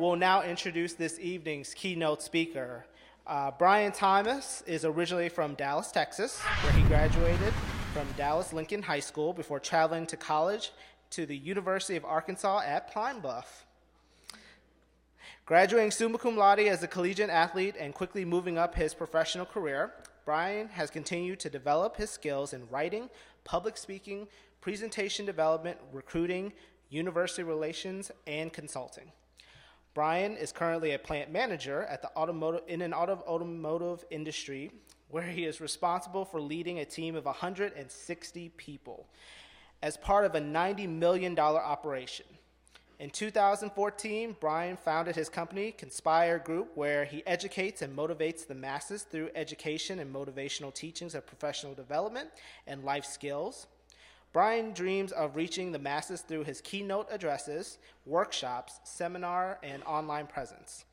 will now introduce this evening's keynote speaker. Brian Thomas is originally from Dallas, Texas, where he graduated from Dallas Lincoln High School before traveling to college to the University of Arkansas at Pine Bluff. Graduating summa cum laude as a collegiate athlete and quickly moving up his professional career, Brian has continued to develop his skills in writing, public speaking, presentation development, recruiting, university relations, and consulting. Brian is currently a plant manager at the automotive industry, where he is responsible for leading a team of 160 people as part of a $90 million operation. In 2014, Brian founded his company, KIPNspire Group, where he educates and motivates the masses through education and motivational teachings of professional development and life skills. Brian dreams of reaching the masses through his keynote addresses, workshops, seminar, and online presence.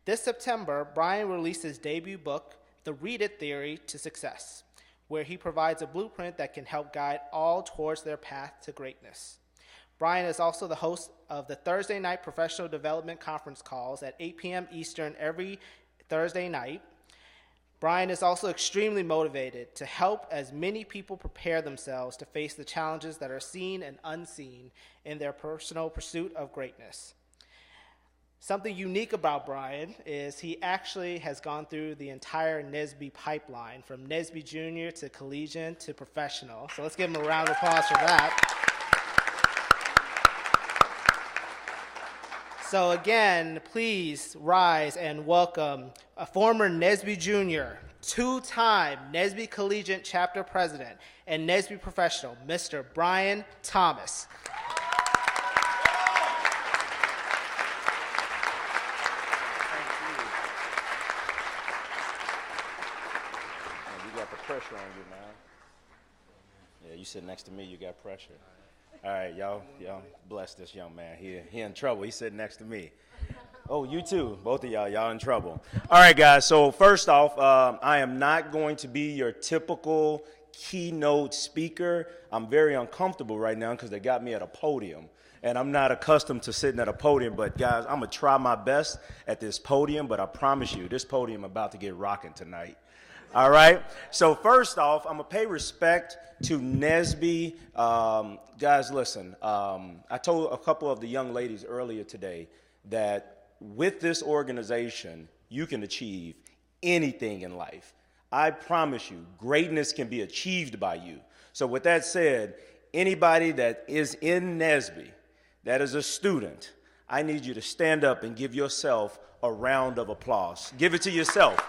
This September, Brian released his debut book, The Read It Theory to Success, where he provides a blueprint that can help guide all towards their path to greatness. Brian is also the host of the Thursday night professional development conference calls at 8 p.m. Eastern every Thursday night. Brian is also extremely motivated to help as many people prepare themselves to face the challenges that are seen and unseen in their personal pursuit of greatness. Something unique about Brian is he actually has gone through the entire NSBE pipeline, from NSBE Junior to collegiate to professional. So let's give him a round of applause for that. So again, please rise and welcome a former NSBE Junior, two-time NSBE Collegiate Chapter President, and NSBE Professional, Mr. Brian Thomas. You got the pressure on you, man. Yeah, you sit next to me, you got pressure. All right, y'all bless this young man. He in trouble. He's sitting next to me. Oh, you too. Both of y'all in trouble. All right, guys. So first off, I am not going to be your typical keynote speaker. I'm very uncomfortable right now because they got me at a podium, and I'm not accustomed to sitting at a podium. But guys, I'm gonna try my best at this podium. But I promise you, this podium about to get rocking tonight. All right. So first off, I'm going to pay respect to NSBE. Guys, listen, I told a couple of the young ladies earlier today that with this organization, you can achieve anything in life. I promise you, greatness can be achieved by you. So with that said, anybody that is in NSBE, that is a student, I need you to stand up and give yourself a round of applause. Give it to yourself.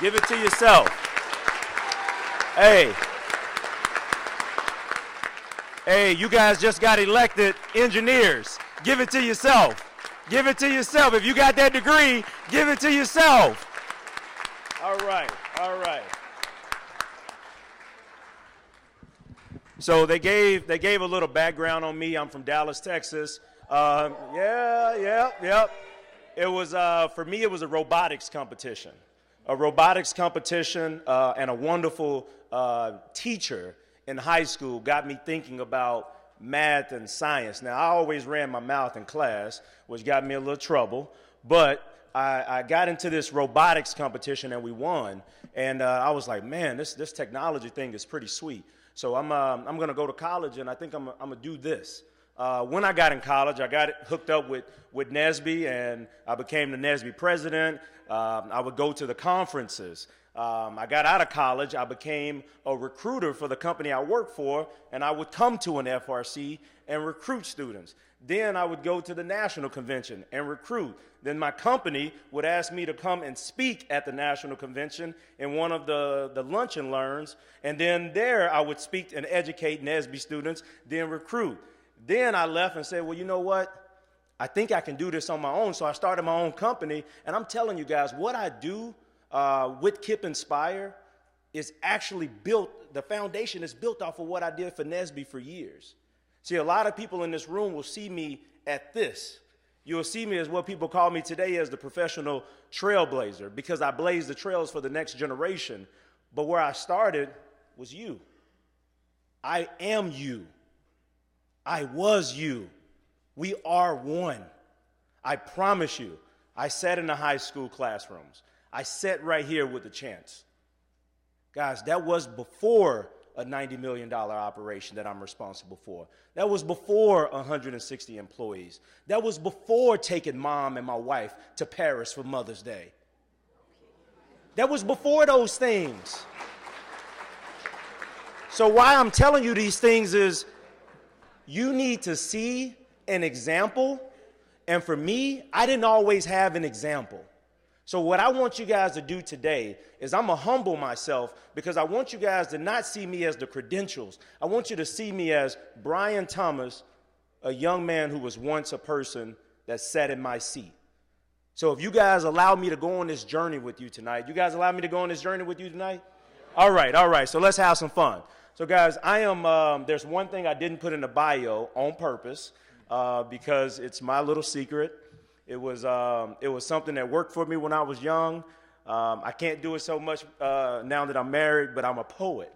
Give it to yourself. Hey, you guys just got elected engineers. Give it to yourself. Give it to yourself. If you got that degree, give it to yourself. All right. So they gave a little background on me. I'm from Dallas, Texas. Yep. It was for me. It was a robotics competition. A robotics competition and a wonderful teacher in high school got me thinking about math and science. Now, I always ran my mouth in class, which got me a little trouble, but I got into this robotics competition and we won, and I was like, man, this technology thing is pretty sweet. So I'm going to go to college, and I think I'm going to do this. When I got in college, I got hooked up with NSBE, and I became the NSBE president. I would go to the conferences. I got out of college. I became a recruiter for the company I worked for, and I would come to an FRC and recruit students. Then I would go to the national convention and recruit. Then my company would ask me to come and speak at the national convention in one of the lunch and learns, and then there I would speak and educate NSBE students, then recruit. Then I left and said, well, you know what? I think I can do this on my own. So I started my own company. And I'm telling you guys, what I do with KIPNspire is actually built, the foundation is built off of what I did for NSBE for years. See, a lot of people in this room will see me at this. You'll see me as what people call me today as the professional trailblazer, because I blaze the trails for the next generation. But where I started was you. I am you. I was you. We are one. I promise you, I sat in the high school classrooms. I sat right here with the chance. Guys, that was before a $90 million operation that I'm responsible for. That was before 160 employees. That was before taking mom and my wife to Paris for Mother's Day. That was before those things. So why I'm telling you these things is you need to see an example. And for me, I didn't always have an example. So what I want you guys to do today is I'm going to humble myself because I want you guys to not see me as the credentials. I want you to see me as Brian Thomas, a young man who was once a person that sat in my seat. So if you guys allow me to go on this journey with you tonight, you guys allow me to go on this journey with you tonight? All right. So let's have some fun. So guys, there's one thing I didn't put in the bio on purpose because it's my little secret. It was something that worked for me when I was young. I can't do it so much now that I'm married, but I'm a poet.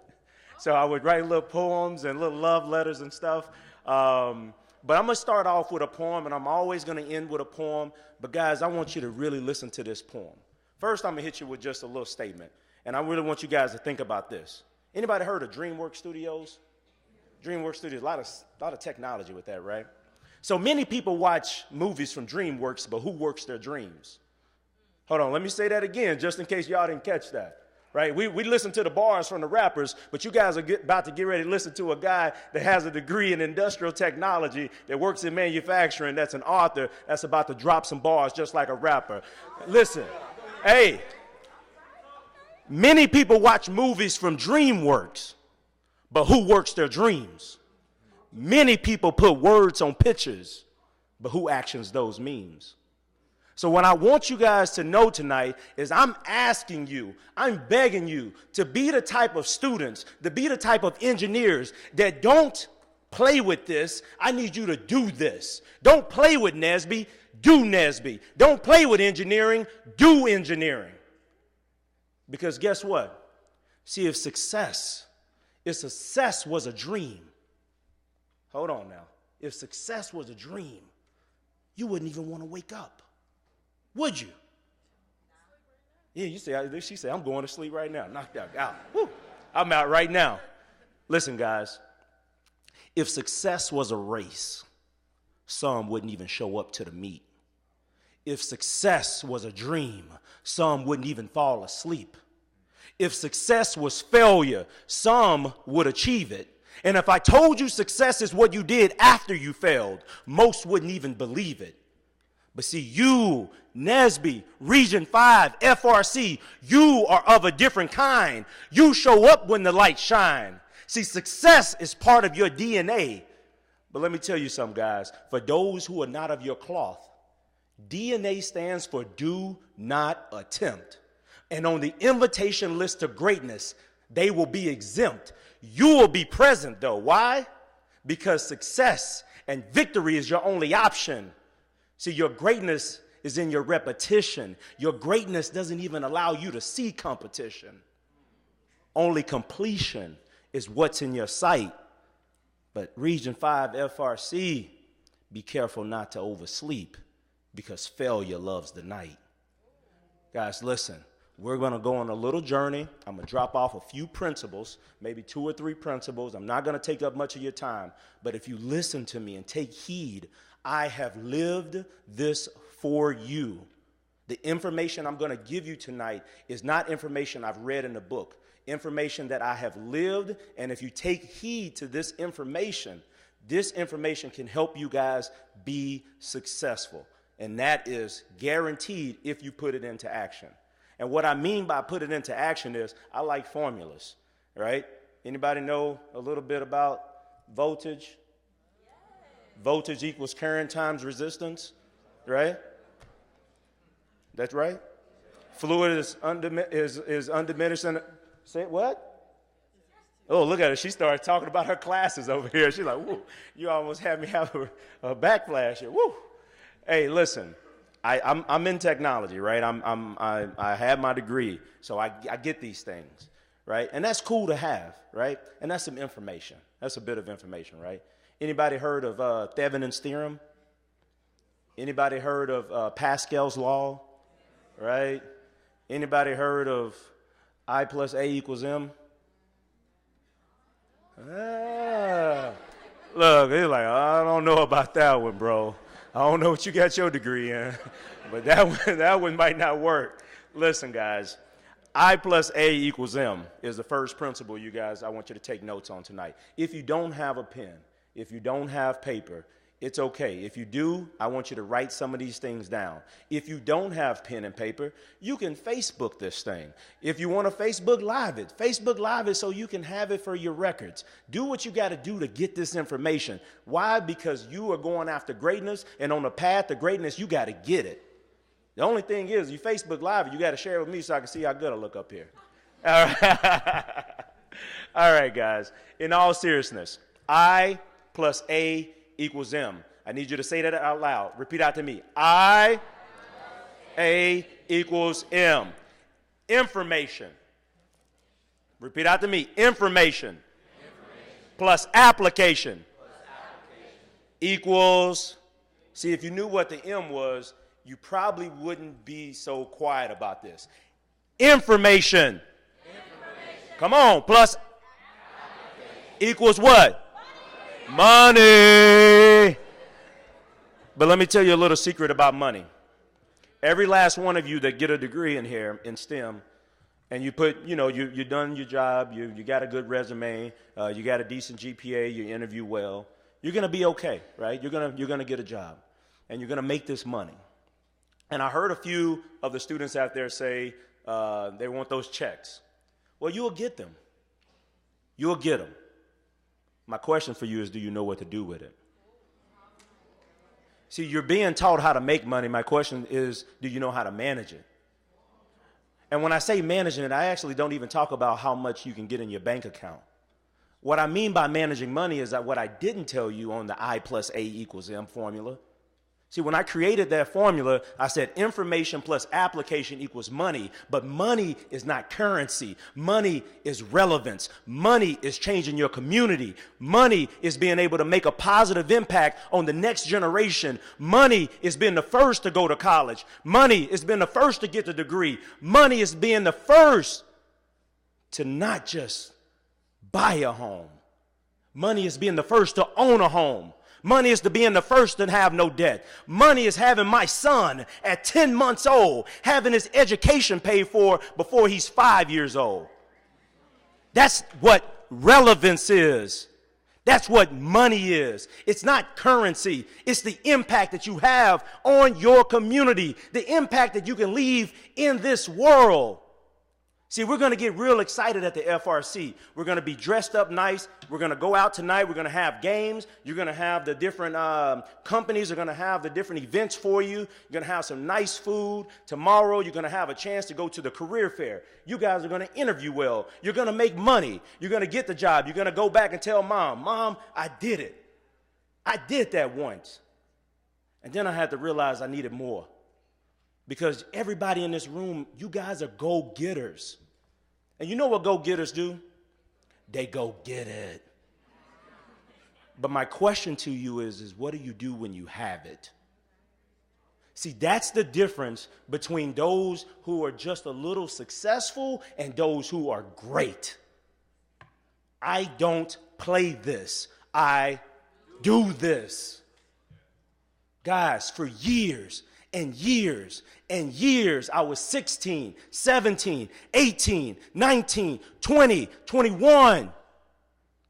So I would write little poems and little love letters and stuff. But I'm going to start off with a poem, and I'm always going to end with a poem. But guys, I want you to really listen to this poem. First, I'm going to hit you with just a little statement. And I really want you guys to think about this. Anybody heard of DreamWorks Studios? DreamWorks Studios, a lot of technology with that, right? So many people watch movies from DreamWorks, but who works their dreams? Hold on, let me say that again, just in case y'all didn't catch that, right? We listen to the bars from the rappers, but you guys are about to get ready to listen to a guy that has a degree in industrial technology, that works in manufacturing, that's an author, that's about to drop some bars just like a rapper. Listen, hey, many people watch movies from DreamWorks, but who works their dreams? Many people put words on pictures, but who actions those memes? So what I want you guys to know tonight is I'm asking you, I'm begging you to be the type of students, to be the type of engineers that don't play with this. I need you to do this. Don't play with NSBE, do NSBE. Don't play with engineering, do engineering. Because guess what? See, if success was a dream, hold on now. If success was a dream, you wouldn't even want to wake up, would you? Yeah, she said, I'm going to sleep right now. Knocked out. Woo, I'm out right now. Listen, guys, if success was a race, some wouldn't even show up to the meet. If success was a dream, some wouldn't even fall asleep. If success was failure, some would achieve it. And if I told you success is what you did after you failed, most wouldn't even believe it. But see, you, NSBE, Region 5, FRC, you are of a different kind. You show up when the lights shine. See, success is part of your DNA. But let me tell you something, guys. For those who are not of your cloth, DNA stands for do not attempt. And on the invitation list to greatness, they will be exempt. You will be present, though. Why? Because success and victory is your only option. See, your greatness is in your repetition. Your greatness doesn't even allow you to see competition. Only completion is what's in your sight. But Region 5 FRC, be careful not to oversleep because failure loves the night. Guys, listen. We're going to go on a little journey. I'm going to drop off a few principles, maybe 2 or 3 principles. I'm not going to take up much of your time. But if you listen to me and take heed, I have lived this for you. The information I'm going to give you tonight is not information I've read in a book, information that I have lived. And if you take heed to this information can help you guys be successful. And that is guaranteed if you put it into action. And what I mean by put it into action is I like formulas, right? Anybody know a little bit about voltage? Yes. Voltage equals current times resistance, right? That's right. Fluid is undiminished. Say what? Oh, look at her. She started talking about her classes over here. She's like, woo, you almost had me have a backflash here. Woo. Hey, listen. I'm in technology, right? I have my degree, so I get these things, right? And that's cool to have, right? And that's some information. That's a bit of information, right? Anybody heard of Thevenin's theorem? Anybody heard of Pascal's law? Right? Anybody heard of I plus A equals M? Look, he's like, I don't know about that one, bro. I don't know what you got your degree in, but that one might not work. Listen, guys, I plus A equals M is the first principle, you guys, I want you to take notes on tonight. If you don't have a pen, if you don't have paper, it's okay. If you do, I want you to write some of these things down. If you don't have pen and paper, you can Facebook this thing. If you want to Facebook Live it, Facebook Live it so you can have it for your records. Do what you got to do to get this information. Why? Because you are going after greatness, and on the path to greatness, you got to get it. The only thing is, you Facebook Live it, you got to share it with me so I can see how good I look up here. All right, all right, guys. In all seriousness, I plus A equals M. I need you to say that out loud. Repeat out to me. I, A equals M. Information. Repeat out to me. Information. Plus application. Equals. See, if you knew what the M was, you probably wouldn't be so quiet about this. Information. Come on. Plus equals what? Money. But let me tell you a little secret about money. Every last one of you that get a degree in here in STEM, and you put, you done your job, you got a good resume, you got a decent GPA, you interview well, you're going to be okay, right? You're going to get a job, and you're going to make this money. And I heard a few of the students out there say they want those checks. Well, you'll get them. You'll get them. My question for you is, do you know what to do with it? See, you're being taught how to make money. My question is, do you know how to manage it? And when I say managing it, I actually don't even talk about how much you can get in your bank account. What I mean by managing money is that what I didn't tell you on the I plus A equals M formula. See, when I created that formula, I said information plus application equals money, but money is not currency. Money is relevance. Money is changing your community. Money is being able to make a positive impact on the next generation. Money is being the first to go to college. Money is being the first to get the degree. Money is being the first to not just buy a home. Money is being the first to own a home. Money is to being the first to have no debt. Money is having my son at 10 months old, having his education paid for before he's 5 years old. That's what relevance is. That's what money is. It's not currency. It's the impact that you have on your community, the impact that you can leave in this world. See, we're going to get real excited at the FRC. We're going to be dressed up nice. We're going to go out tonight. We're going to have games. You're going to have the different companies are going to have the different events for you. You're going to have some nice food. Tomorrow, you're going to have a chance to go to the career fair. You guys are going to interview well. You're going to make money. You're going to get the job. You're going to go back and tell Mom, I did it. I did that once. And then I had to realize I needed more. Because everybody in this room, you guys are go-getters. And you know what go-getters do? They go get it. But my question to you is what do you do when you have it? See, that's the difference between those who are just a little successful and those who are great. I don't play this. I do this. Guys, for years and years and years, I was 16, 17, 18, 19, 20, 21,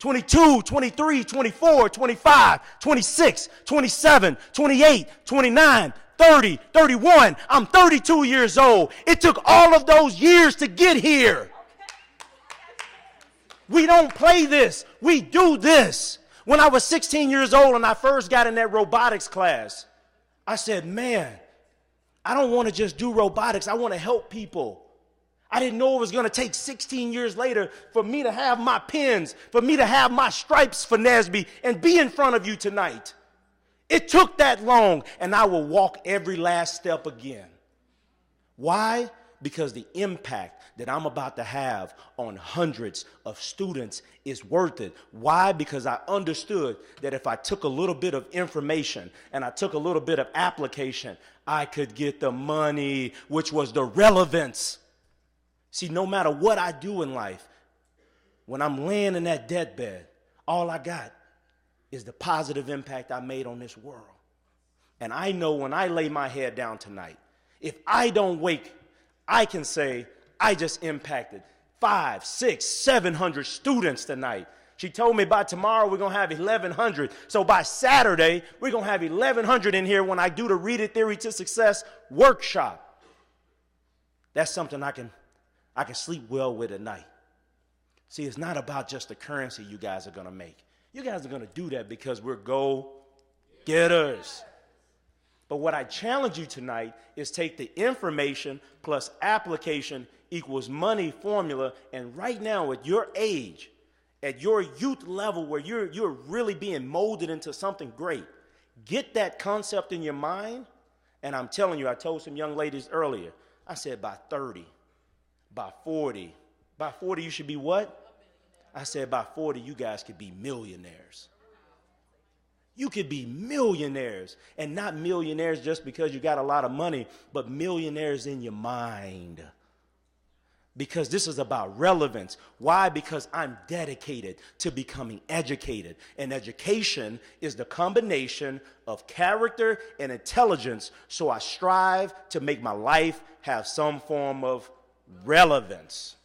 22, 23, 24, 25, 26, 27, 28, 29, 30, 31. I'm 32 years old. It took all of those years to get here. We don't play this. We do this. When I was 16 years old and I first got in that robotics class, I said, man, I don't want to just do robotics. I want to help people. I didn't know it was going to take 16 years later for me to have my pins, for me to have my stripes for NSBE and be in front of you tonight. It took that long, and I will walk every last step again. Why? Because the impact that I'm about to have on hundreds of students is worth it. Why? Because I understood that if I took a little bit of information and I took a little bit of application, I could get the money, which was the relevance. See, no matter what I do in life, when I'm laying in that deathbed, all I got is the positive impact I made on this world. And I know when I lay my head down tonight, if I don't wake, I can say I just impacted 500, 600, 700 students tonight. She told me by tomorrow we're going to have 1,100. So by Saturday, we're going to have 1,100 in here when I do the Read It Theory to Success workshop. That's something I can sleep well with at night. See, it's not about just the currency you guys are going to make. You guys are going to do that because we're go-getters. But what I challenge you tonight is take the information plus application equals money formula. And right now at your age, at your youth level where you're really being molded into something great, get that concept in your mind. And I'm telling you, I told some young ladies earlier, I said by 30, by 40 you should be what? I said by 40 you guys could be millionaires. You could be millionaires, and not millionaires just because you got a lot of money, but millionaires in your mind. Because this is about relevance. Why? Because I'm dedicated to becoming educated. And education is the combination of character and intelligence. So I strive to make my life have some form of relevance.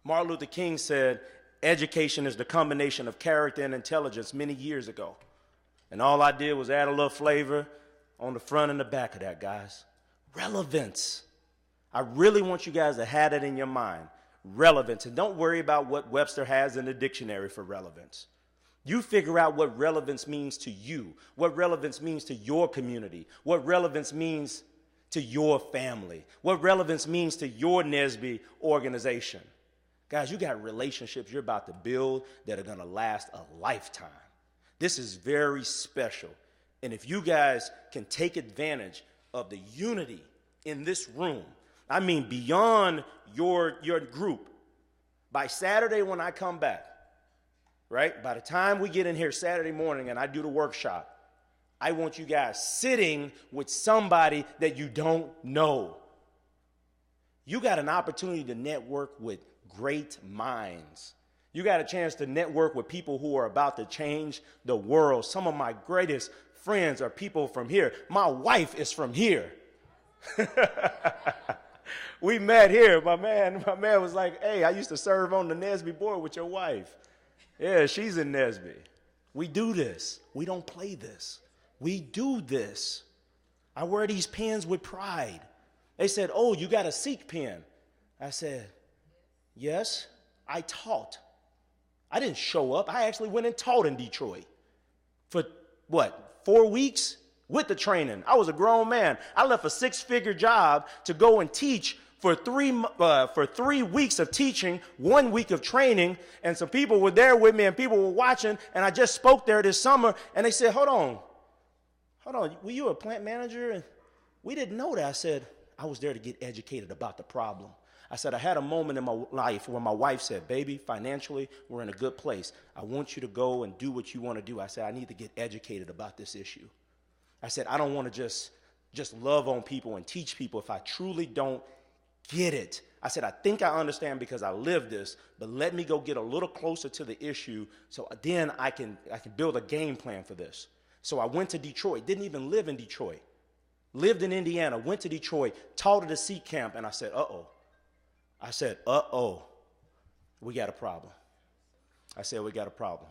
Martin Luther King said, education is the combination of character and intelligence many years ago. And all I did was add a little flavor on the front and the back of that, guys. Relevance. I really want you guys to have that in your mind. Relevance. And don't worry about what Webster has in the dictionary for relevance. You figure out what relevance means to you, what relevance means to your community, what relevance means to your family, what relevance means to your NSBE organization. Guys, you got relationships you're about to build that are going to last a lifetime. This is very special. And if you guys can take advantage of the unity in this room, I mean beyond your group, by Saturday when I come back, right, by the time we get in here Saturday morning and I do the workshop, I want you guys sitting with somebody that you don't know. You got an opportunity to network with great minds. You got a chance to network with people who are about to change the world. Some of my greatest friends are people from here. My wife is from here. We met here. My man was like, hey, I used to serve on the NSBE board with your wife. Yeah, she's in NSBE. We do this. We don't play this. We do this. I wear these pens with pride. They said, oh, you got a Sikh pen. I said, yes, I taught. I didn't show up. I actually went and taught in Detroit for, 4 weeks with the training. I was a grown man. I left a 6-figure job to go and teach for 3 weeks of teaching, 1 week of training, and some people were there with me and people were watching, and I just spoke there this summer, and they said, hold on, were you a plant manager? And we didn't know that. I said, I was there to get educated about the problem. I said, I had a moment in my life where my wife said, baby, financially, we're in a good place. I want you to go and do what you want to do. I said, I need to get educated about this issue. I said, I don't want to just love on people and teach people if I truly don't get it. I said, I think I understand because I live this, but let me go get a little closer to the issue so then I can build a game plan for this. So I went to Detroit, didn't even live in Detroit, lived in Indiana, went to Detroit, taught at a Sikh camp, and I said, uh-oh. I said, we got a problem. I said, we got a problem.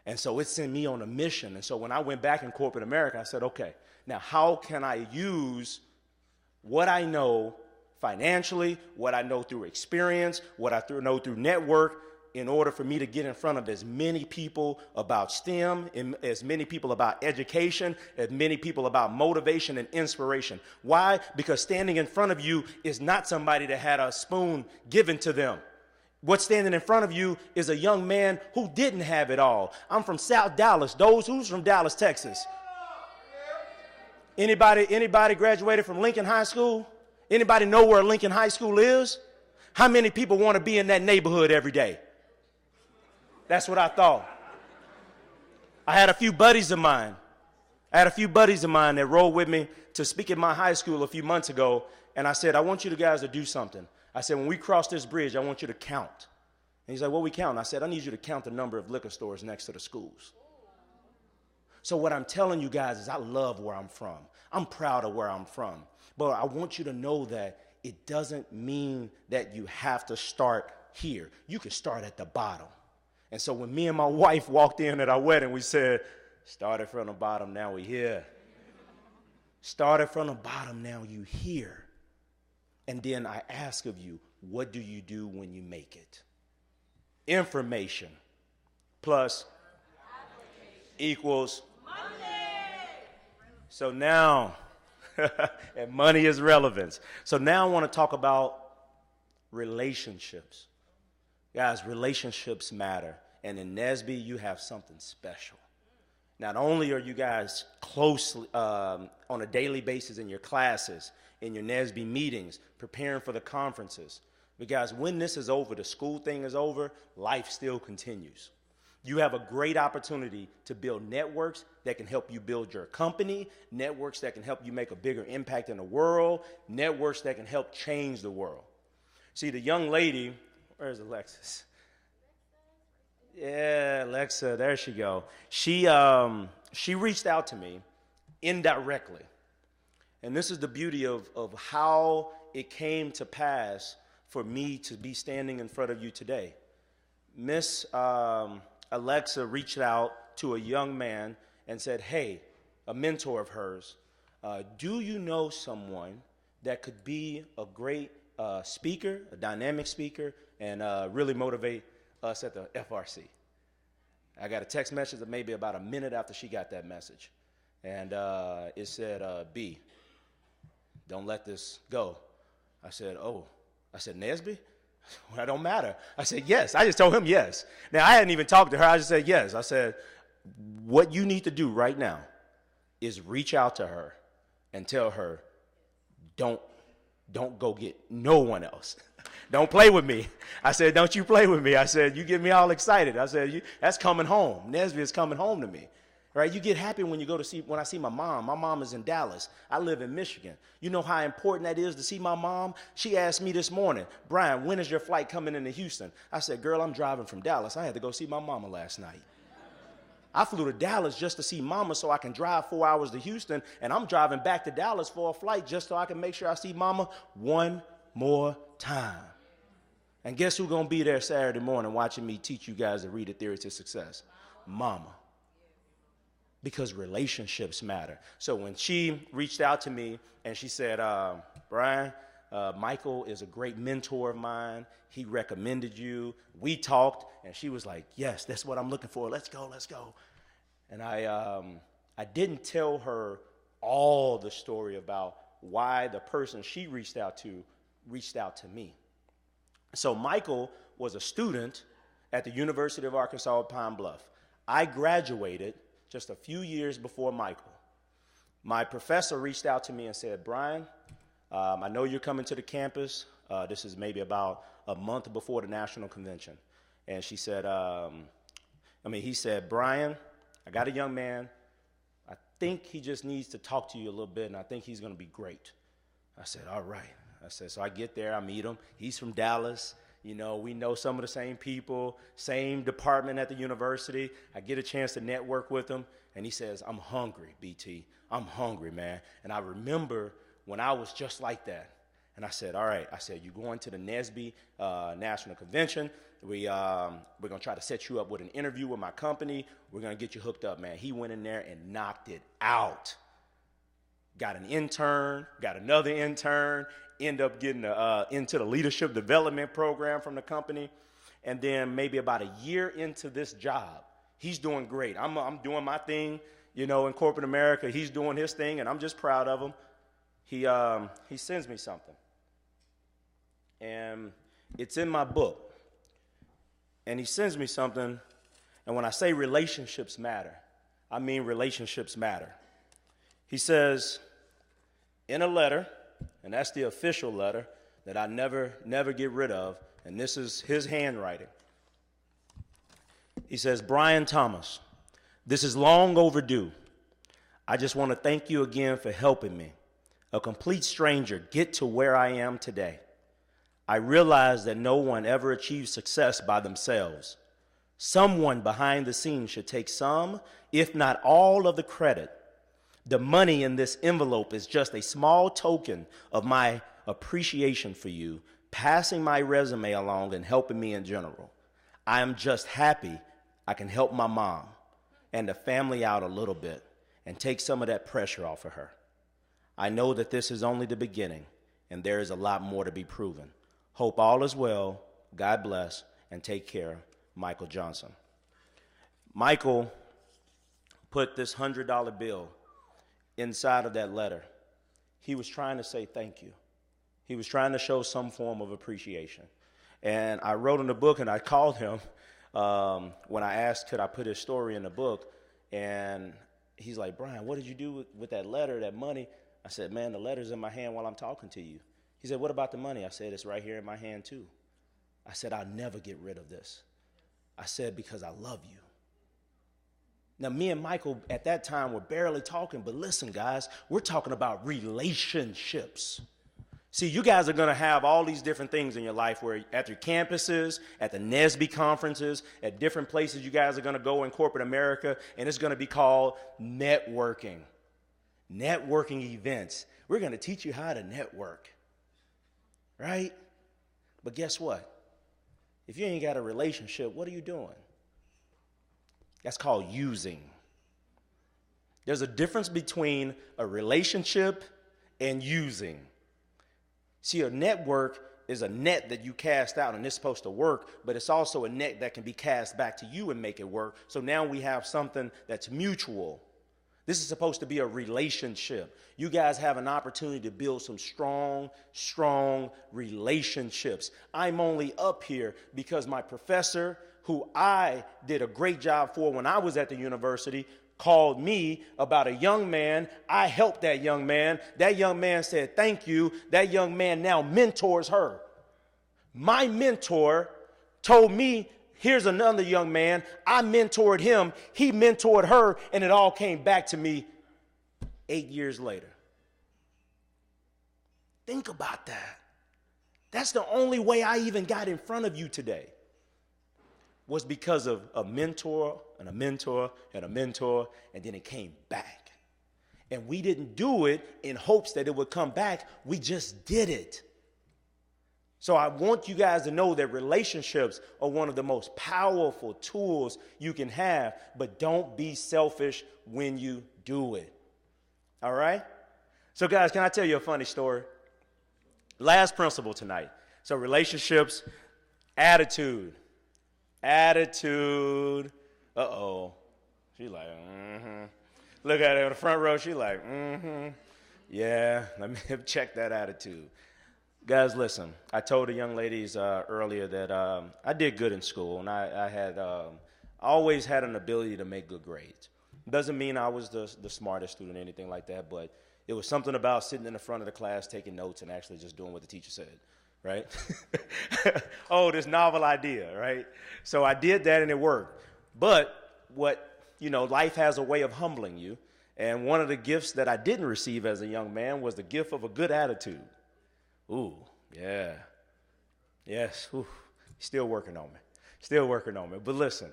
And so it sent me on a mission. And so when I went back in corporate America, I said, okay, now how can I use what I know financially, what I know through experience, what I know through network, in order for me to get in front of as many people about STEM, as many people about education, as many people about motivation and inspiration. Why? Because standing in front of you is not somebody that had a spoon given to them. What's standing in front of you is a young man who didn't have it all. I'm from South Dallas. Who's from Dallas, Texas? Anybody graduated from Lincoln High School? Anybody know where Lincoln High School is? How many people want to be in that neighborhood every day? That's what I thought. I had a few buddies of mine. That rode with me to speak at my high school a few months ago, and I said, I want you guys to do something. I said, when we cross this bridge, I want you to count. And he's like, what we count? I said, I need you to count the number of liquor stores next to the schools. So what I'm telling you guys is I love where I'm from. I'm proud of where I'm from. But I want you to know that it doesn't mean that you have to start here. You can start at the bottom. And so when me and my wife walked in at our wedding, we said, started from the bottom, now we here. Started from the bottom, now you here. And then I ask of you, what do you do when you make it? Information plus equals money. So now, and money is relevance. So now I want to talk about relationships. Guys, relationships matter. And in NSBE, you have something special. Not only are you guys closely on a daily basis in your classes, in your NSBE meetings, preparing for the conferences, but guys, when this is over, the school thing is over, life still continues. You have a great opportunity to build networks that can help you build your company, networks that can help you make a bigger impact in the world, networks that can help change the world. See, the young lady, where's Alexis? Yeah, Alexa, there she go. She reached out to me indirectly. And this is the beauty of how it came to pass for me to be standing in front of you today. Miss Alexa reached out to a young man and said, hey, a mentor of hers, do you know someone that could be a great speaker, a dynamic speaker, and really motivate us at the FRC? I got a text message that maybe about a minute after she got that message. And it said, B, don't let this go. I said, oh. I said, NSBE? Well, that don't matter. I said, yes. I just told him yes. Now, I hadn't even talked to her. I just said, yes. I said, what you need to do right now is reach out to her and tell her, don't go get no one else. Don't play with me. I said, don't you play with me. I said, you get me all excited. I said, that's coming home. NSBE is coming home to me. Right? You get happy when when I see my mom. My mom is in Dallas. I live in Michigan. You know how important that is to see my mom? She asked me this morning, Brian, when is your flight coming into Houston? I said, girl, I'm driving from Dallas. I had to go see my mama last night. I flew to Dallas just to see mama so I can drive 4 hours to Houston, and I'm driving back to Dallas for a flight just so I can make sure I see mama one more time. And guess who's going to be there Saturday morning watching me teach you guys to read the theory to success? Mama. Because relationships matter. So when she reached out to me and she said, Brian, Michael is a great mentor of mine. He recommended you. We talked, and she was like, yes, that's what I'm looking for. Let's go, let's go. And I didn't tell her all the story about why the person she reached out to me. So Michael was a student at the University of Arkansas at Pine Bluff. I graduated just a few years before Michael. My professor reached out to me and said, Brian, I know you're coming to the campus. This is maybe about a month before the national convention. And she said, he said, Brian, I got a young man. I think he just needs to talk to you a little bit, and I think he's going to be great. I said, all right. I said, so I get there, I meet him. He's from Dallas. You know, we know some of the same people, same department at the university. I get a chance to network with him, and he says, I'm hungry, BT. I'm hungry, man. And I remember when I was just like that. And I said, all right. I said, you're going to the NSBE National Convention. We're going to try to set you up with an interview with my company. We're going to get you hooked up, man. He went in there and knocked it out. Got an intern, got another intern, end up getting into the leadership development program from the company. And then maybe about a year into this job, he's doing great. I'm doing my thing, you know, in corporate America. He's doing his thing, and I'm just proud of him. He sends me something. And it's in my book. And he sends me something, and when I say relationships matter, I mean relationships matter. He says, in a letter and that's the official letter that I never get rid of, and this is his handwriting. He says, Brian Thomas, this is long overdue. I just want to thank you again for helping me, a complete stranger, get to where I am today. I realize that no one ever achieves success by themselves. Someone behind the scenes should take some, if not all, of the credit. The money in this envelope is just a small token of my appreciation for you, passing my resume along and helping me in general. I am just happy I can help my mom and the family out a little bit and take some of that pressure off of her. I know that this is only the beginning, and there is a lot more to be proven. Hope all is well. God bless, and take care. Michael Johnson. Michael put this $100 bill inside of that letter. He was trying to say thank you. He was trying to show some form of appreciation. And I wrote in the book, and I called him when I asked could I put his story in the book, and he's like, Brian, what did you do with that letter, that money? I said, man, the letter's in my hand while I'm talking to you. He said, what about the money? I said, it's right here in my hand too. I said, I'll never get rid of this. I said, because I love you. Now, me and Michael at that time were barely talking, but listen, guys, we're talking about relationships. See, you guys are going to have all these different things in your life where at your campuses, at the NSBE conferences, at different places you guys are going to go in corporate America, and it's going to be called networking. Networking events. We're going to teach you how to network, right? But guess what? If you ain't got a relationship, what are you doing? That's called using. There's a difference between a relationship and using. See, a network is a net that you cast out, and it's supposed to work, but it's also a net that can be cast back to you and make it work. So now we have something that's mutual. This is supposed to be a relationship. You guys have an opportunity to build some strong relationships. I'm only up here because my professor, who I did a great job for when I was at the university, called me about a young man. I helped that young man. That young man said, thank you. That young man now mentors her. My mentor told me, here's another young man. I mentored him. He mentored her, and it all came back to me 8 years later. Think about that. That's the only way I even got in front of you today, was because of a mentor and a mentor and a mentor, and then it came back. And we didn't do it in hopes that it would come back. We just did it. So I want you guys to know that relationships are one of the most powerful tools you can have, but don't be selfish when you do it. All right? So guys, can I tell you a funny story? Last principle tonight. So relationships, attitude. Attitude. Uh-oh. She like, Look at her in the front row. She like, Yeah, let me check that attitude. Guys, listen, I told the young ladies earlier that I did good in school, and I had always had an ability to make good grades. Doesn't mean I was the smartest student or anything like that, but it was something about sitting in the front of the class, taking notes, and actually just doing what the teacher said, right? Oh, this novel idea, right? So I did that, and it worked. But life has a way of humbling you, and one of the gifts that I didn't receive as a young man was the gift of a good attitude. Ooh, yeah. Yes, still working on me. Still working on me. But listen,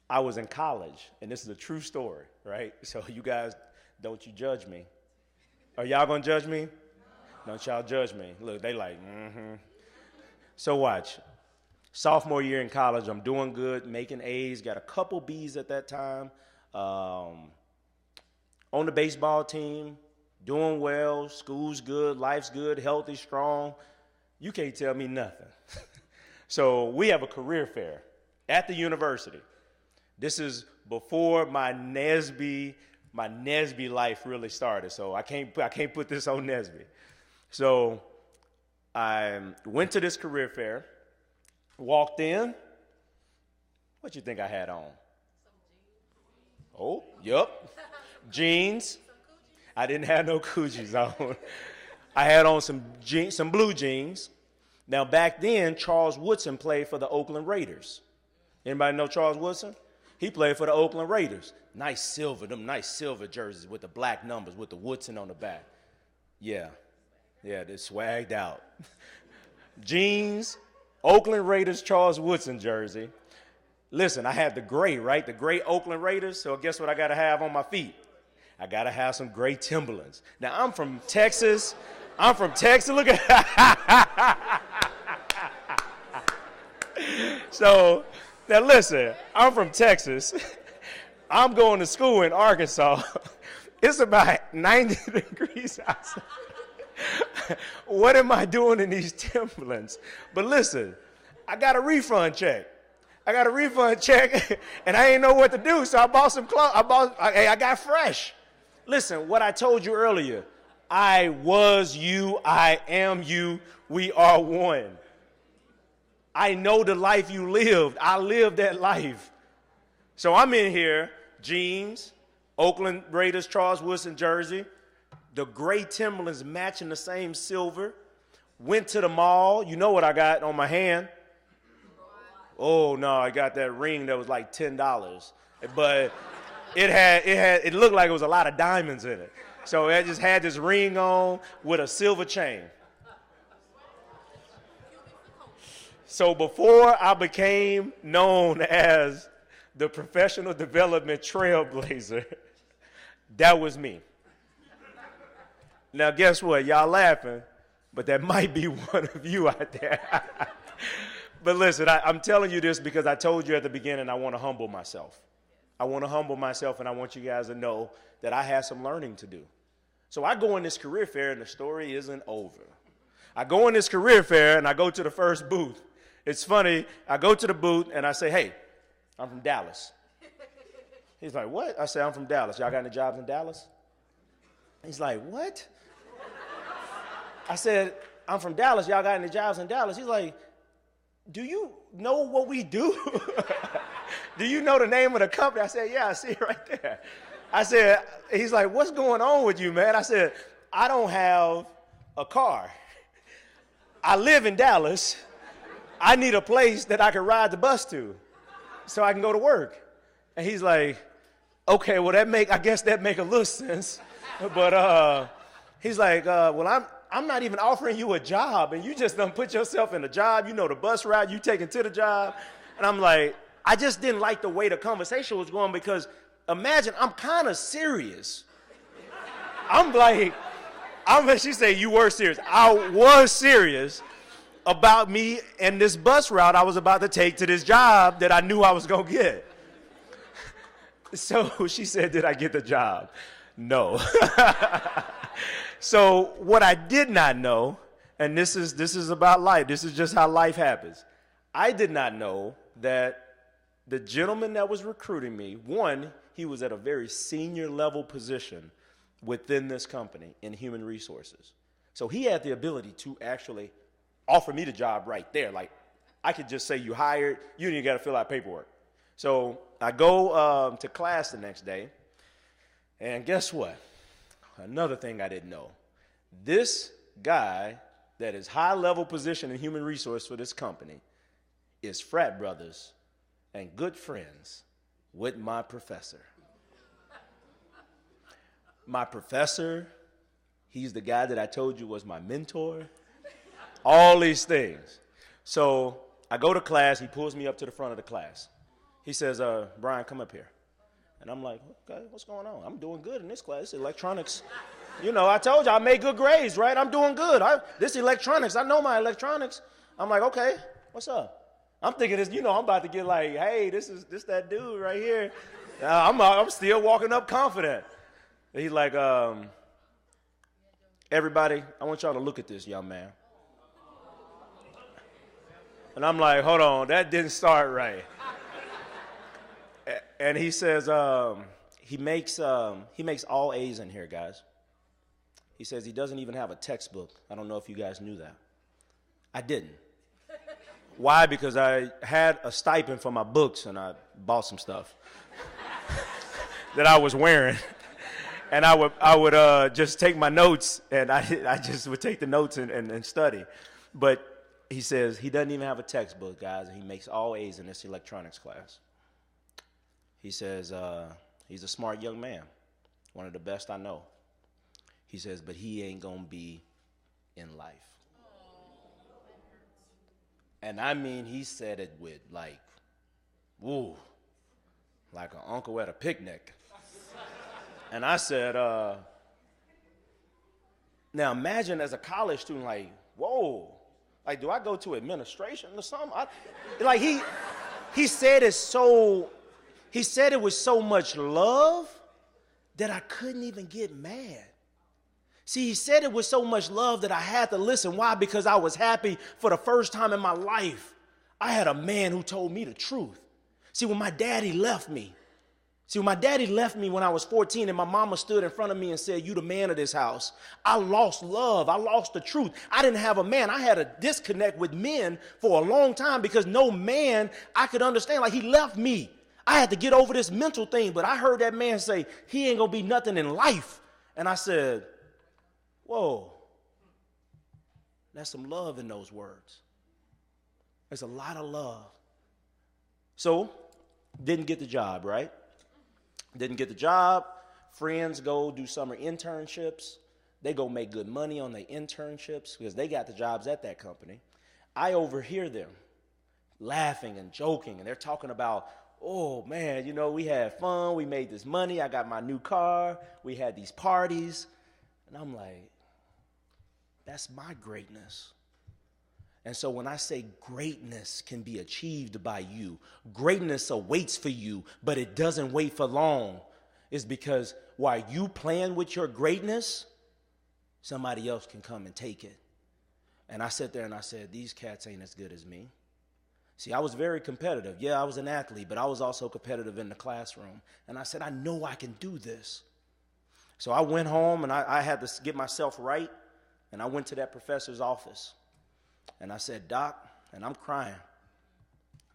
I was in college, and this is a true story, right? So you guys, don't you judge me. Are y'all going to judge me? Don't y'all judge me. Look, they like, So watch. Sophomore year in college, I'm doing good, making A's, got a couple B's at that time. On the baseball team, doing well, school's good, life's good, healthy, strong. You can't tell me nothing. So we have a career fair at the university. This is before my NSBE life really started. So I can't put this on NSBE. So I went to this career fair, walked in. What you think I had on? Oh, yep. Jeans. I didn't have no coochies on. I had on some blue jeans. Now, back then, Charles Woodson played for the Oakland Raiders. Anybody know Charles Woodson? He played for the Oakland Raiders. Nice silver jerseys with the black numbers with the Woodson on the back. Yeah, they're swagged out. Jeans, Oakland Raiders, Charles Woodson jersey. Listen, I had the gray, right? The gray Oakland Raiders. So guess what I got to have on my feet? I got to have some gray Timberlands. Now, I'm from Texas. Look at So, now listen, I'm from Texas. I'm going to school in Arkansas. It's about 90 degrees outside. What am I doing in these Timberlands? But listen, I got a refund check. And I didn't know what to do, so I bought some clothes. I got fresh. Listen, what I told you earlier, I was you, I am you, we are one. I know the life you lived. I lived that life. So I'm in here, jeans, Oakland Raiders, Charles Woodson jersey, the gray Timberlands matching the same silver. Went to the mall. You know what I got on my hand? Oh no, I got that ring that was like $10, but it looked like it was a lot of diamonds in it. So I just had this ring on with a silver chain. So before I became known as the professional development trailblazer, that was me. Now guess what? Y'all laughing, but that might be one of you out there. But listen, I'm telling you this because I told you at the beginning I want to humble myself. I want to humble myself, and I want you guys to know that I have some learning to do. So I go in this career fair, and the story isn't over. I go in this career fair, and I go to the first booth. It's funny. I go to the booth, and I say, hey, I'm from Dallas. He's like, what? I say, I'm from Dallas. Y'all got any jobs in Dallas? He's like, what? I said, I'm from Dallas. Y'all got any jobs in Dallas? He's like, do you know what we do? Do you know the name of the company? I said, yeah, I see it right there. I said, he's like, what's going on with you, man? I said, I don't have a car. I live in Dallas. I need a place that I can ride the bus to so I can go to work. And he's like, okay, well, I guess that make a little sense. But he's like, well, I'm not even offering you a job, and you just done put yourself in a job. You know the bus ride you taking to the job. And I'm like, I just didn't like the way the conversation was going because imagine I'm kind of serious. I'm like, she said, you were serious. I was serious about me and this bus route I was about to take to this job that I knew I was going to get. So she said, did I get the job? No. So what I did not know, and this is about life, this is just how life happens. I did not know that the gentleman that was recruiting me, one, he was at a very senior level position within this company in human resources. So he had the ability to actually offer me the job right there. Like, I could just say you hired, you didn't got to fill out paperwork. So I go to class the next day, and guess what? Another thing I didn't know. This guy that is high-level position in human resource for this company is frat brothers and good friends with my professor. My professor, he's the guy that I told you was my mentor. All these things. So I go to class. He pulls me up to the front of the class. He says, Brian, come up here. And I'm like, okay, what's going on? I'm doing good in this class. It's electronics. You know, I told you I made good grades, right? I'm doing good. This electronics, I know my electronics. I'm like, okay, what's up? I'm thinking this, I'm about to get like, hey, this that dude right here. I'm still walking up confident. And he's like, everybody, I want y'all to look at this young man. And I'm like, hold on, that didn't start right. And he says, he makes all A's in here, guys. He says he doesn't even have a textbook. I don't know if you guys knew that. I didn't. Why? Because I had a stipend for my books, and I bought some stuff that I was wearing. And I would just take my notes, and I just would take the notes and study. But he says he doesn't even have a textbook, guys, and he makes all A's in this electronics class. He says he's a smart young man, one of the best I know. He says, but he ain't going to be in life. And I mean, he said it with like, woo, like an uncle at a picnic. And I said, now imagine as a college student, like, whoa, like, do I go to administration or something? He said it with so much love that I couldn't even get mad. See, he said it with so much love that I had to listen. Why? Because I was happy for the first time in my life. I had a man who told me the truth. See, when my daddy left me when I was 14 and my mama stood in front of me and said, you the man of this house, I lost love. I lost the truth. I didn't have a man. I had a disconnect with men for a long time because no man I could understand. Like, he left me. I had to get over this mental thing, but I heard that man say, he ain't going to be nothing in life. And I said, whoa, there's some love in those words. There's a lot of love. So, didn't get the job, right? Didn't get the job. Friends go do summer internships. They go make good money on their internships because they got the jobs at that company. I overhear them laughing and joking, and they're talking about, oh, man, you know, we had fun. We made this money. I got my new car. We had these parties. And I'm like, that's my greatness. And so when I say greatness can be achieved by you, greatness awaits for you, but it doesn't wait for long, is because while you plan with your greatness, somebody else can come and take it. And I sat there and I said, these cats ain't as good as me. See, I was very competitive. Yeah, I was an athlete, but I was also competitive in the classroom. And I said, I know I can do this. So I went home and I had to get myself right. And I went to that professor's office. And I said, Doc, and I'm crying.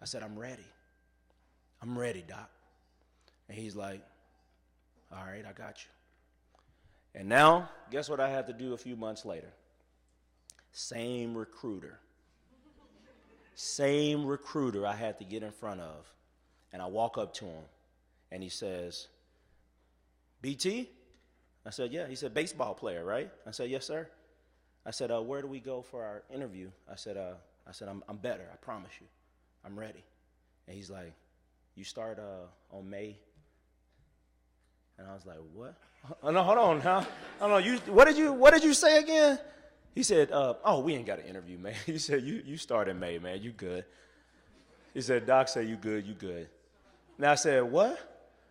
I said, I'm ready. I'm ready, Doc. And he's like, all right, I got you. And now, guess what I had to do a few months later? Same recruiter I had to get in front of. And I walk up to him, and he says, BT? I said, yeah. He said, baseball player, right? I said, yes, sir. I said, where do we go for our interview? I said, I'm better. I promise you. I'm ready. And he's like, you start on May. And I was like, what? Oh, no, hold on, huh? I don't know. What did you say again? He said, oh, we ain't got an interview, man. He said, you start in May, man. You good. He said, Doc said, you good. Now I said, what?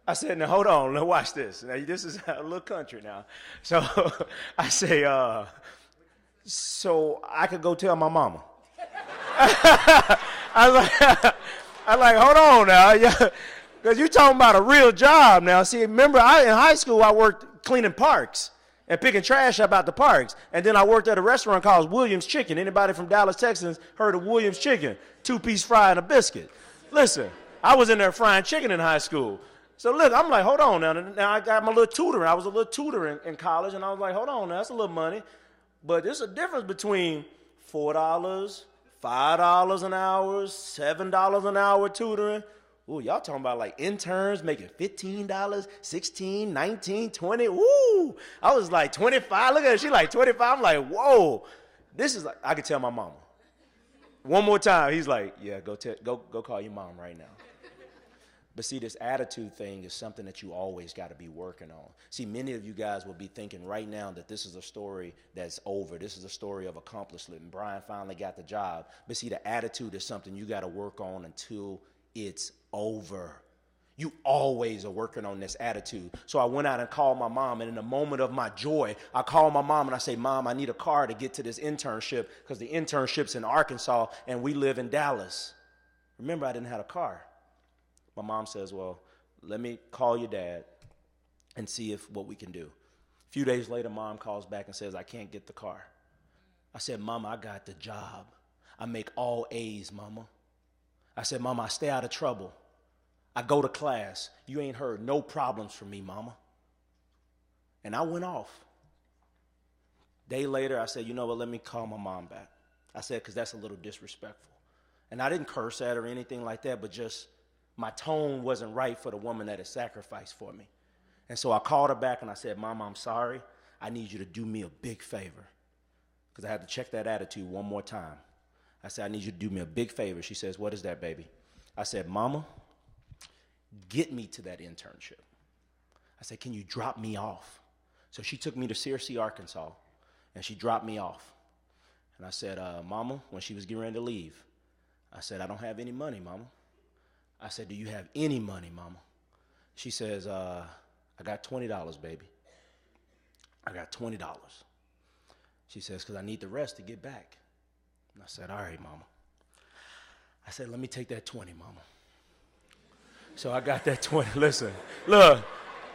I said, now hold on. Now watch this. Now this is a little country now. So I say, so I could go tell my mama. I was like, hold on now. Because you're talking about a real job now. See, remember, in high school, I worked cleaning parks and picking trash up out the parks. And then I worked at a restaurant called Williams Chicken. Anybody from Dallas, Texas heard of Williams Chicken? 2-piece fry and a biscuit. Listen, I was in there frying chicken in high school. So look, I'm like, hold on now. Now I got my little tutoring. I was a little tutor in college, and I was like, hold on now. That's a little money. But there's a difference between $4, $5 an hour, $7 an hour tutoring. Ooh, y'all talking about like interns making $15, $16, $19, $20. Ooh, I was like 25. Look at her, she like 25. I'm like, whoa. This is like, I could tell my mama. One more time, he's like, yeah, go call your mom right now. But see, this attitude thing is something that you always got to be working on. See, many of you guys will be thinking right now that this is a story that's over. This is a story of accomplishment, and Brian finally got the job. But see, the attitude is something you got to work on until it's over. You always are working on this attitude. So I went out and called my mom, and in a moment of my joy, I called my mom and I say, Mom, I need a car to get to this internship because the internship's in Arkansas and we live in Dallas. Remember, I didn't have a car. My mom says, well, let me call your dad and see what we can do. A few days later, Mom calls back and says, I can't get the car. I said, Mama, I got the job. I make all A's, Mama. I said, Mama, I stay out of trouble. I go to class. You ain't heard no problems from me, Mama. And I went off. Day later, I said, you know what, let me call my mom back. I said, because that's a little disrespectful. And I didn't curse at her or anything like that, but just my tone wasn't right for the woman that had sacrificed for me. And so I called her back and I said, Mama, I'm sorry. I need you to do me a big favor. Because I had to check that attitude one more time. I said, I need you to do me a big favor. She says, what is that, baby? I said, Mama, get me to that internship. I said, can you drop me off? So she took me to Searcy, Arkansas, and she dropped me off. And I said, Mama, when she was getting ready to leave, I said, I don't have any money, Mama. I said, do you have any money, Mama? She says, I got $20, baby. I got $20. She says, because I need the rest to get back. And I said, all right, Mama. I said, let me take that 20, Mama. So I got that 20. Listen, look,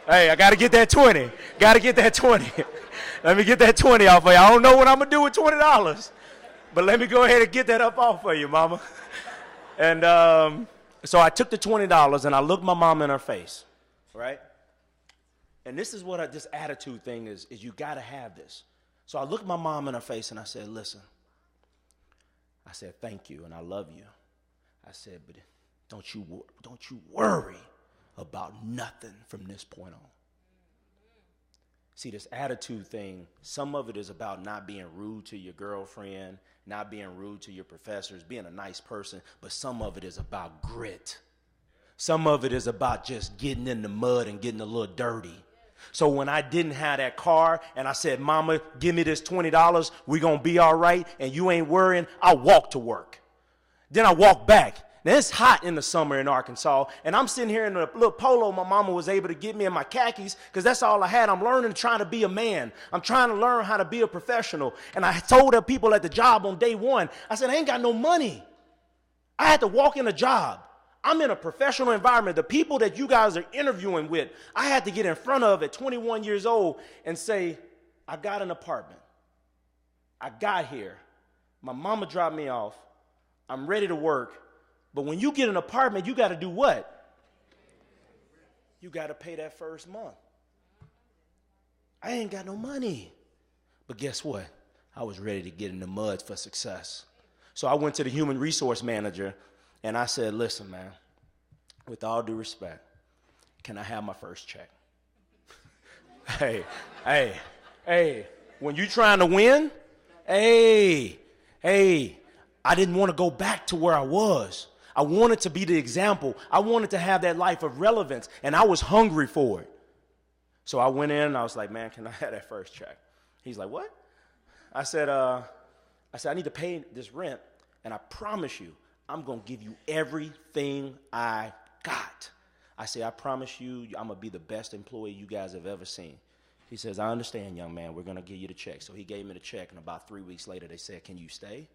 hey, I got to get that 20. Got to get that 20. Let me get that 20 off for you. I don't know what I'm going to do with $20, but let me go ahead and get that up off for you, Mama. And so I took the $20 and I looked my mom in her face, right? And this is what this attitude thing is you got to have this. So I looked my mom in her face and I said, listen, I said, thank you and I love you. I said, but don't you worry about nothing from this point on. See, this attitude thing, some of it is about not being rude to your girlfriend, not being rude to your professors, being a nice person, but some of it is about grit. Some of it is about just getting in the mud and getting a little dirty. So when I didn't have that car and I said, Mama, give me this $20, we're going to be all right, and you ain't worrying, I walked to work. Then I walked back. Now, it's hot in the summer in Arkansas, and I'm sitting here in a little polo my mama was able to get me in my khakis because that's all I had. I'm learning, trying to be a man. I'm trying to learn how to be a professional. And I told the people at the job on day one, I said, I ain't got no money. I had to walk in a job. I'm in a professional environment. The people that you guys are interviewing with, I had to get in front of at 21 years old and say, I got an apartment. I got here. My mama dropped me off. I'm ready to work. But when you get an apartment, you got to do what? You got to pay that first month. I ain't got no money. But guess what? I was ready to get in the mud for success. So I went to the human resource manager, and I said, listen, man, with all due respect, can I have my first check? Hey, when you trying to win, I didn't want to go back to where I was. I wanted to be the example. I wanted to have that life of relevance, and I was hungry for it. So I went in, and I was like, man, can I have that first check? He's like, what? I said, I need to pay this rent, and I promise you, I'm going to give you everything I got. I said, I promise you, I'm going to be the best employee you guys have ever seen. He says, I understand, young man. We're going to give you the check. So he gave me the check, and about 3 weeks later, they said, can you stay?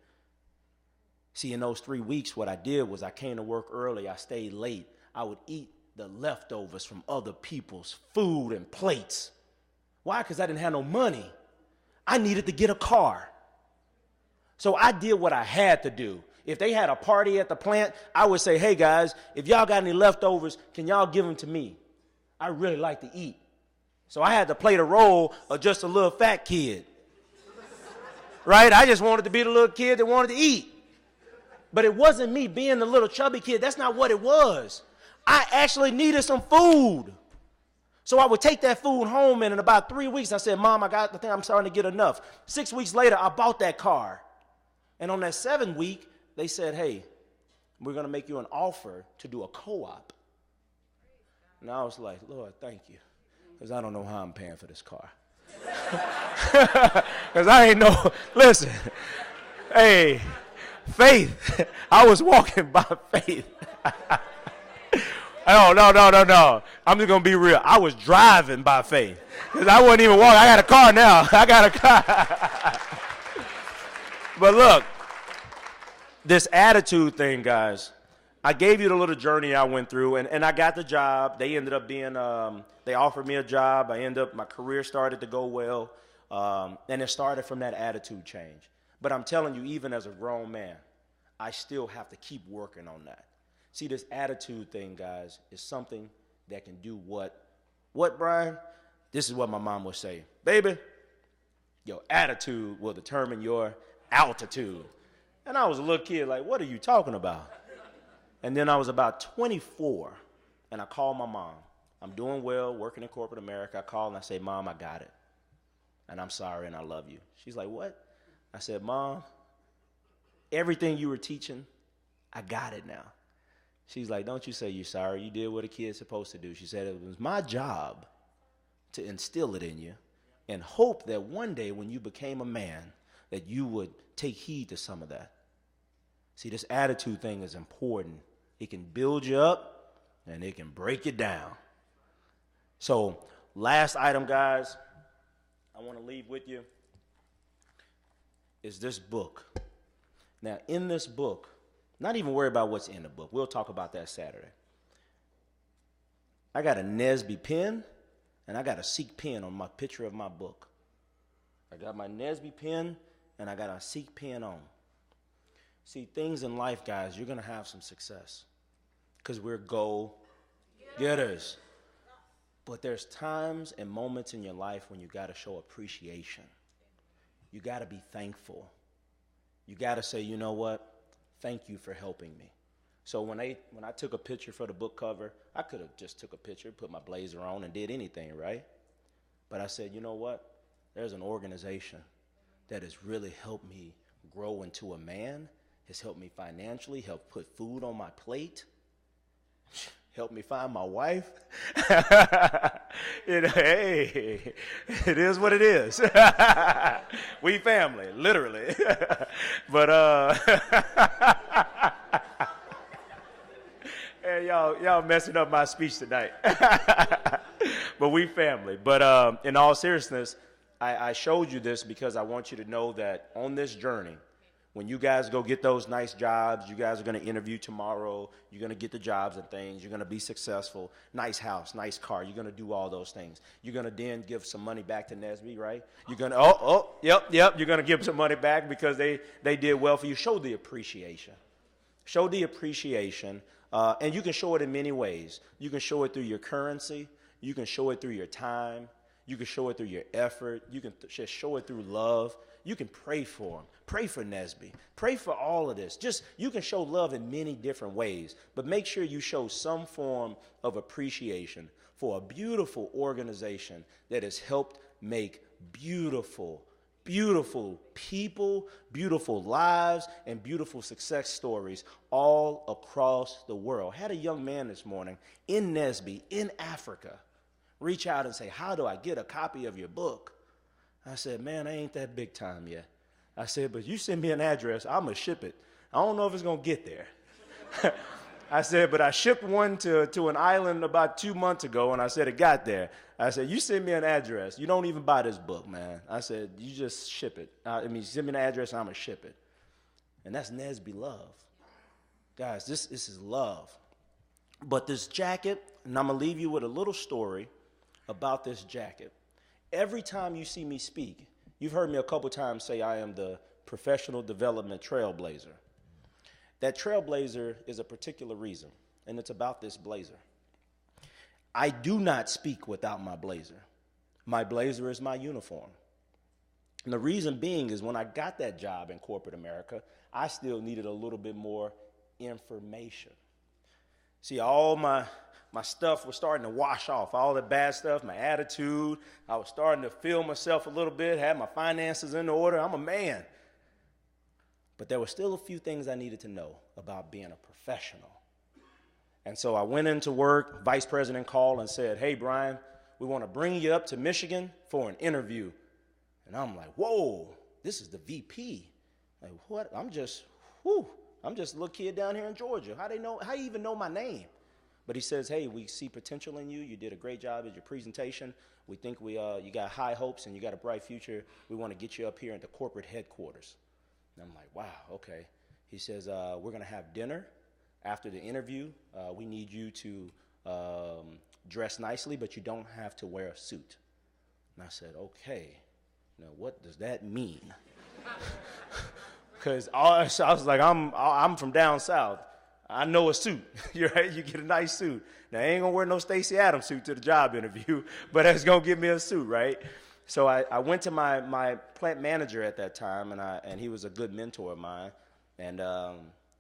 See, in those 3 weeks, what I did was I came to work early. I stayed late. I would eat the leftovers from other people's food and plates. Why? Because I didn't have no money. I needed to get a car. So I did what I had to do. If they had a party at the plant, I would say, hey, guys, if y'all got any leftovers, can y'all give them to me? I really like to eat. So I had to play the role of just a little fat kid. Right? I just wanted to be the little kid that wanted to eat. But it wasn't me being the little chubby kid. That's not what it was. I actually needed some food. So I would take that food home, and in about 3 weeks, I said, Mom, I got the thing. I'm starting to get enough. 6 weeks later, I bought that car. And on that 7th week, they said, hey, we're going to make you an offer to do a co-op. And I was like, Lord, thank you, because I don't know how I'm paying for this car. Because I ain't know. Listen, hey, faith. I was walking by faith. Oh, no. I'm just going to be real. I was driving by faith. Because I wasn't even walking. I got a car now. I got a car. But look, this attitude thing, guys, I gave you the little journey I went through, and I got the job. They ended up being, they offered me a job. My career started to go well, and it started from that attitude change. But I'm telling you, even as a grown man, I still have to keep working on that. See, this attitude thing, guys, is something that can do what, Brian? This is what my mom would say. Baby, your attitude will determine your altitude. And I was a little kid like, what are you talking about? And then I was about 24, and I called my mom. I'm doing well, working in corporate America. I called and I say, Mom, I got it. And I'm sorry and I love you. She's like, what? I said, Mom, everything you were teaching, I got it now. She's like, don't you say you're sorry. You did what a kid's supposed to do. She said it was my job to instill it in you and hope that one day when you became a man that you would take heed to some of that. See, this attitude thing is important. It can build you up and it can break you down. So last item, guys, I want to leave with you is this book. Now, in this book, not even worry about what's in the book. We'll talk about that Saturday. I got a NSBE pen, and I got a Seek pen on my picture of my book. I got my NSBE pen, and I got a Seek pen on. See, things in life, guys, you're going to have some success because we're goal getters. But there's times and moments in your life when you got to show appreciation. You got to be thankful. You got to say, you know what? Thank you for helping me. So when I took a picture for the book cover, I could have just took a picture, put my blazer on, and did anything, right? But I said, you know what? There's an organization that has really helped me grow into a man, has helped me financially, helped put food on my plate, helped me find my wife. Hey, it is what it is. We family, literally. But hey, y'all messing up my speech tonight. But we family. But in all seriousness, I showed you this because I want you to know that on this journey, when you guys go get those nice jobs, you guys are going to interview tomorrow, you're going to get the jobs and things, you're going to be successful, nice house, nice car, you're going to do all those things. You're going to then give some money back to NSBE, right? You're going to, yep, you're going to give some money back because they did well for you. Show the appreciation. Show the appreciation, and you can show it in many ways. You can show it through your currency. You can show it through your time. You can show it through your effort. You can just show it through love. You can pray for them. Pray for NSBE. Pray for all of this. You can show love in many different ways, but make sure you show some form of appreciation for a beautiful organization that has helped make beautiful, beautiful people, beautiful lives, and beautiful success stories all across the world. I had a young man this morning in NSBE, in Africa, reach out and say, how do I get a copy of your book? I said, man, I ain't that big time yet. I said, but you send me an address, I'm going to ship it. I don't know if it's going to get there. I said, but I shipped one to an island about 2 months ago, and I said it got there. I said, you send me an address. You don't even buy this book, man. I said, you just ship it. Send me an address, and I'm going to ship it. And that's NSBE love. Guys, this is love. But this jacket, and I'm going to leave you with a little story about this jacket. Every time you see me speak, you've heard me a couple times say I am the professional development trailblazer. That trailblazer is a particular reason, and it's about this blazer. I do not speak without my blazer. My blazer is my uniform. And the reason being is when I got that job in corporate America, I still needed a little bit more information. See, all my stuff was starting to wash off, all the bad stuff, my attitude. I was starting to feel myself a little bit, had my finances in order. I'm a man. But there were still a few things I needed to know about being a professional. And so I went into work, vice president called and said, hey, Brian, we want to bring you up to Michigan for an interview. And I'm like, whoa, this is the VP. Like, what? I'm just a little kid down here in Georgia. How you even know my name? But he says, hey, we see potential in you. You did a great job at your presentation. We think you got high hopes and you got a bright future. We want to get you up here at the corporate headquarters. And I'm like, wow, okay. He says, we're going to have dinner after the interview. We need you to dress nicely, but you don't have to wear a suit. And I said, okay. Now, what does that mean? Because I was like, I'm from down south. I know a suit. You're right. You get a nice suit. Now, I ain't going to wear no Stacey Adams suit to the job interview, but that's going to give me a suit, right? So I went to my plant manager at that time, and he was a good mentor of mine. And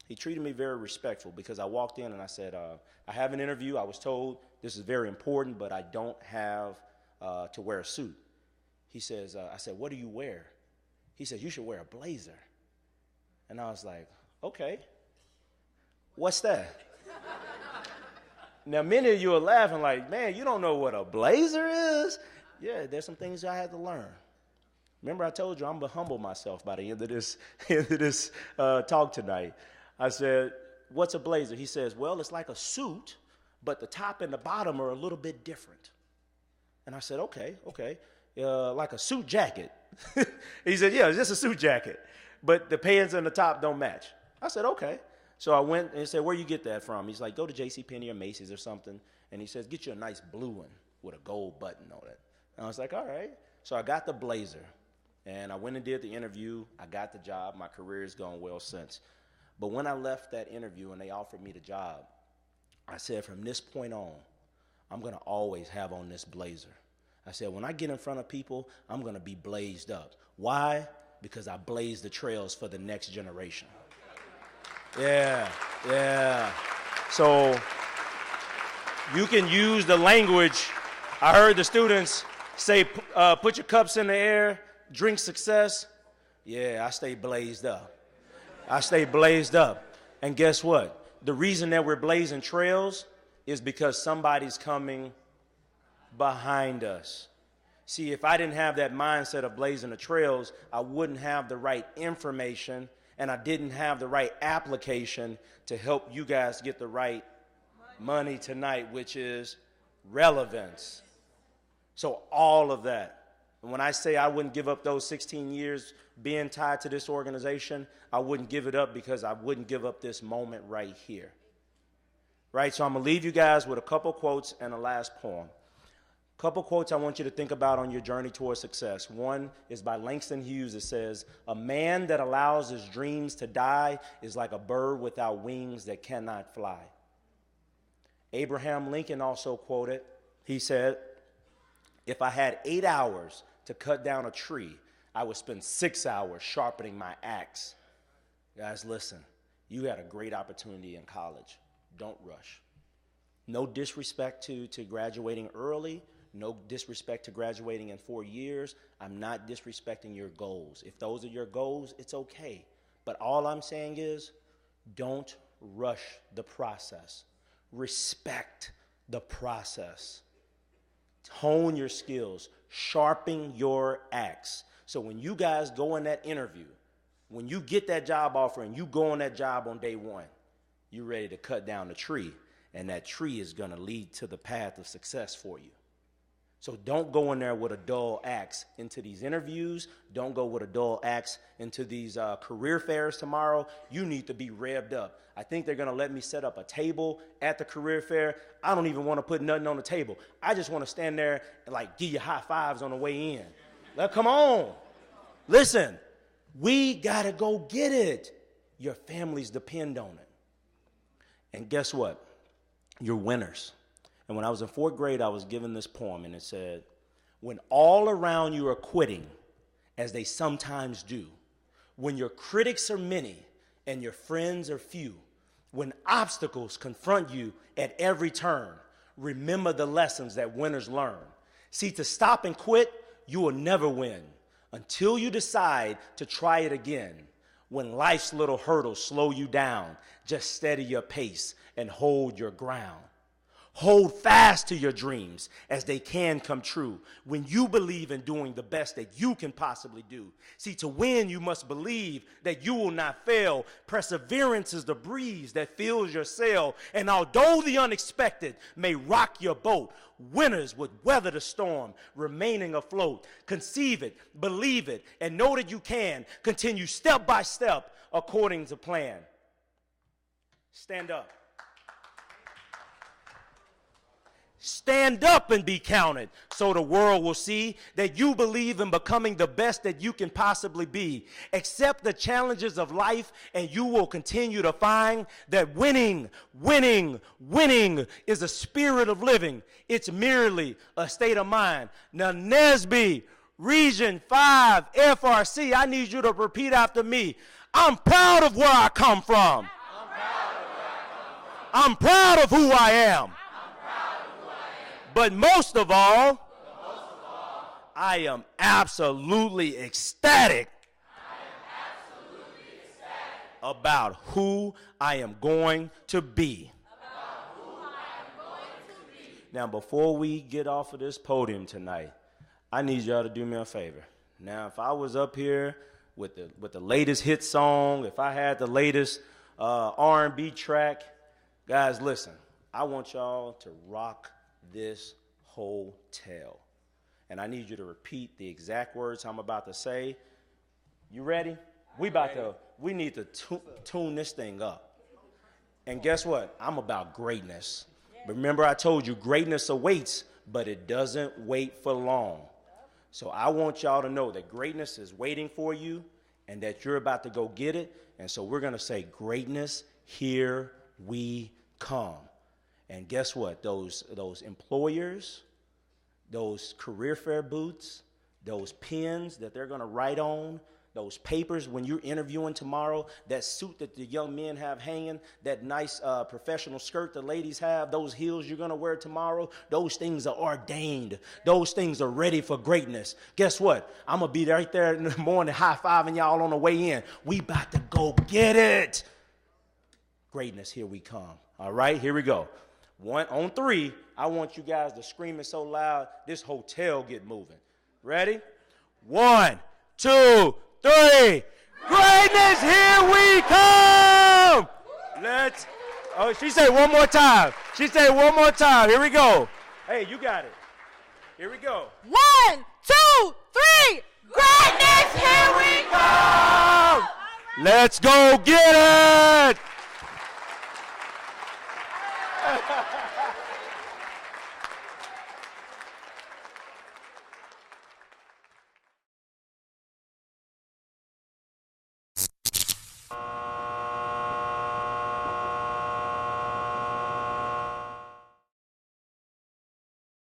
he treated me very respectful because I walked in and I said, I have an interview. I was told this is very important, but I don't have to wear a suit. He says, I said, what do you wear? He said, you should wear a blazer. And I was like, okay. What's that? Now, many of you are laughing like, man, you don't know what a blazer is? Yeah, there's some things I had to learn. Remember, I told you I'm going to humble myself by the end of this talk tonight. I said, what's a blazer? He says, well, it's like a suit, but the top and the bottom are a little bit different. And I said, okay, like a suit jacket. He said, yeah, it's just a suit jacket, but the pants and the top don't match. I said, okay. So I went and said, where you get that from? He's like, go to JCPenney or Macy's or something. And he says, get you a nice blue one with a gold button on it. And I was like, all right. So I got the blazer. And I went and did the interview. I got the job. My career has gone well since. But when I left that interview and they offered me the job, I said, from this point on, I'm going to always have on this blazer. I said, when I get in front of people, I'm going to be blazed up. Why? Because I blaze the trails for the next generation. Yeah. So you can use the language. I heard the students say, put your cups in the air, drink success. Yeah, I stay blazed up. And guess what? The reason that we're blazing trails is because somebody's coming behind us. See, if I didn't have that mindset of blazing the trails, I wouldn't have the right information and I didn't have the right application to help you guys get the right money tonight, which is relevance. So all of that. And when I say I wouldn't give up those 16 years being tied to this organization, I wouldn't give it up because I wouldn't give up this moment right here. Right? So I'm going to leave you guys with a couple quotes and a last poem. Couple quotes I want you to think about on your journey towards success. One is by Langston Hughes. It says, a man that allows his dreams to die is like a bird without wings that cannot fly. Abraham Lincoln also quoted, he said, if I had 8 hours to cut down a tree, I would spend 6 hours sharpening my axe. Guys, listen, you had a great opportunity in college. Don't rush. No disrespect to graduating early. No disrespect to graduating in 4 years. I'm not disrespecting your goals. If those are your goals, it's okay. But all I'm saying is don't rush the process. Respect the process. Hone your skills. Sharpen your axe. So when you guys go in that interview, when you get that job offer and you go on that job on day one, you're ready to cut down the tree. And that tree is going to lead to the path of success for you. So don't go in there with a dull axe into these interviews. Don't go with a dull axe into these career fairs tomorrow. You need to be revved up. I think they're going to let me set up a table at the career fair. I don't even want to put nothing on the table. I just want to stand there and like give you high fives on the way in. Like, come on. Listen, we got to go get it. Your families depend on it. And guess what? You're winners. And when I was in 4th grade, I was given this poem, and it said, when all around you are quitting, as they sometimes do, when your critics are many and your friends are few, when obstacles confront you at every turn, remember the lessons that winners learn. See, to stop and quit, you will never win until you decide to try it again. When life's little hurdles slow you down, just steady your pace and hold your ground. Hold fast to your dreams as they can come true when you believe in doing the best that you can possibly do. See, to win, you must believe that you will not fail. Perseverance is the breeze that fills your sail. And although the unexpected may rock your boat, winners would weather the storm, remaining afloat. Conceive it, believe it, and know that you can continue step by step according to plan. Stand up. Stand up and be counted so the world will see that you believe in becoming the best that you can possibly be. Accept the challenges of life and you will continue to find that winning is a spirit of living. It's merely a state of mind. Now, NSBE, Region 5, FRC, I need you to repeat after me. I'm proud of where I come from. I'm proud of who I am. But most of all, I am absolutely ecstatic about who I am going to be. Now, before we get off of this podium tonight, I need y'all to do me a favor. Now, if I was up here with the latest hit song, if I had the latest R&B track, guys, listen, I want y'all to rock this hotel. And I need you to repeat the exact words I'm about to say. You ready? We need to tune this thing up. And guess what? I'm about greatness. Remember, I told you greatness awaits, but it doesn't wait for long. So I want y'all to know that greatness is waiting for you and that you're about to go get it. And so we're going to say, greatness, here we come. And guess what? Those employers, those career fair booths, those pens that they're going to write on, those papers when you're interviewing tomorrow, that suit that the young men have hanging, that nice professional skirt the ladies have, those heels you're going to wear tomorrow, those things are ordained. Those things are ready for greatness. Guess what? I'm going to be right there in the morning high-fiving y'all on the way in. We about to go get it. Greatness, here we come. All right, here we go. 1, on 3, I want you guys to scream it so loud, this hotel get moving. Ready? 1, 2, 3. Greatness, here we come. She said one more time. Here we go. Hey, you got it. Here we go. 1, 2, 3. Greatness, here we come. Let's go get it.